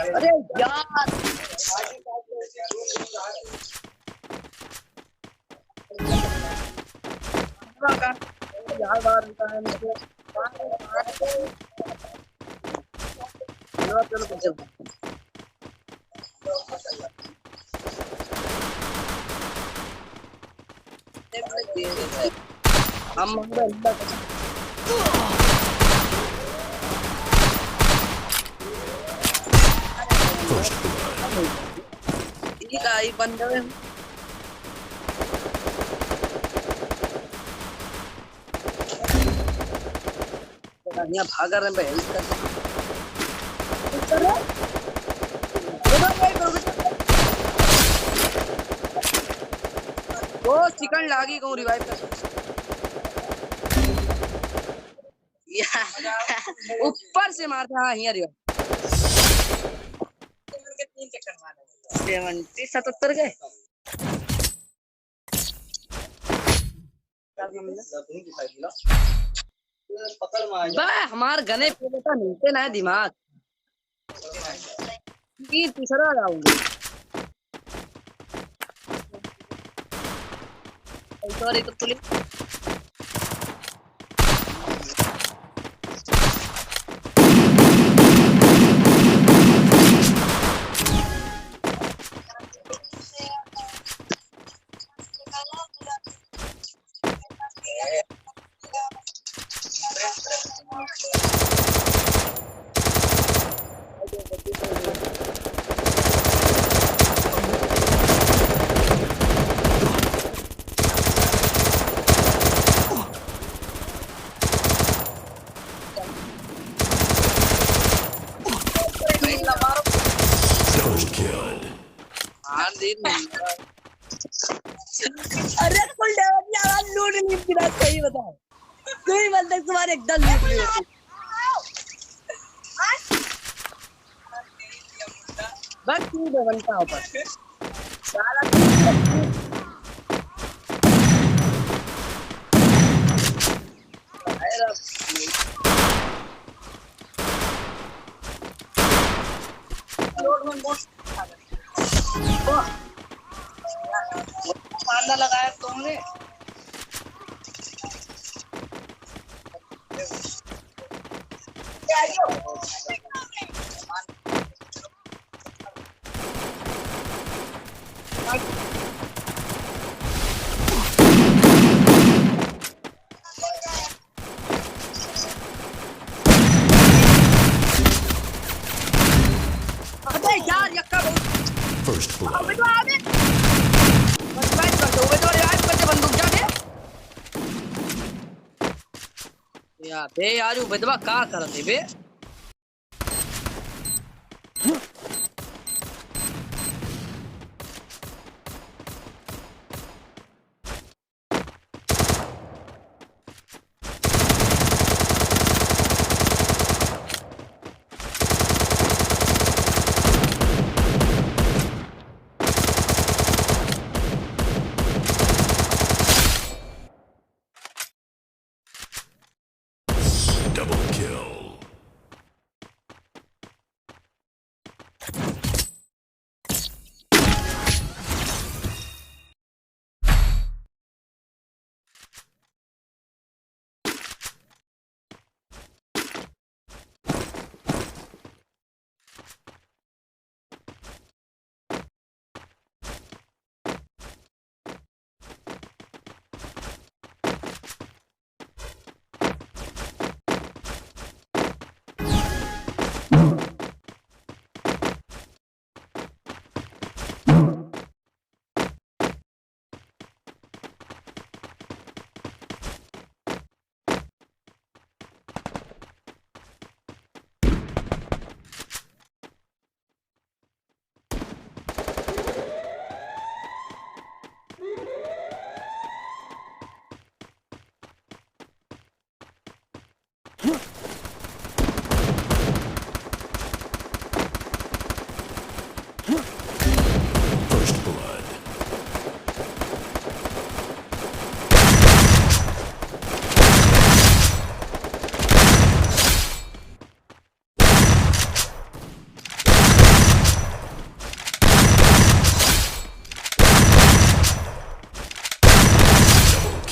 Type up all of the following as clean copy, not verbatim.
अरे यार यार बार होता है मुझे चलो चलो पीछे हम ठीक है बंद है यहाँ भाग रहे हैं हेल्प कर वो चिकन लागी कहूँ रिवाइव कर ऊपर से मारता हाँ यहाँ रिवाइव 77 गए हमार गने पे बेटा मिलते ना है दिमाग तीसरा जाऊंगी सॉरी तो पुलिस अरे फुल डैमेज यार लूट नहीं किया सही बताओ कोई बंदा तुम्हारे एकदम लूट लिया बस तू दे बनता ऊपर साला लोड में बहुत मारना लगाया तुमने अबे यार यक्का फर्स्ट बे यार वो विधवा का करते बे Double kill.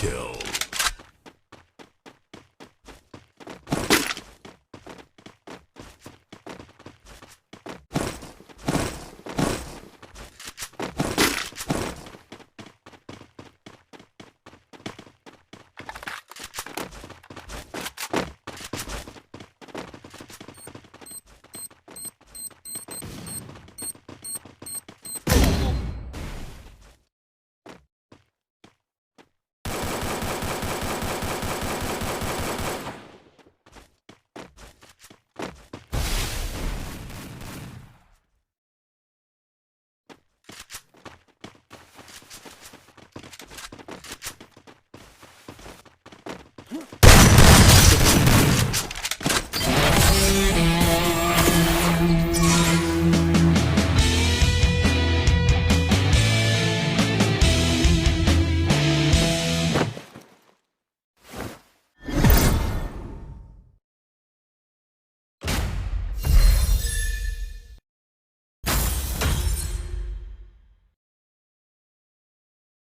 kill.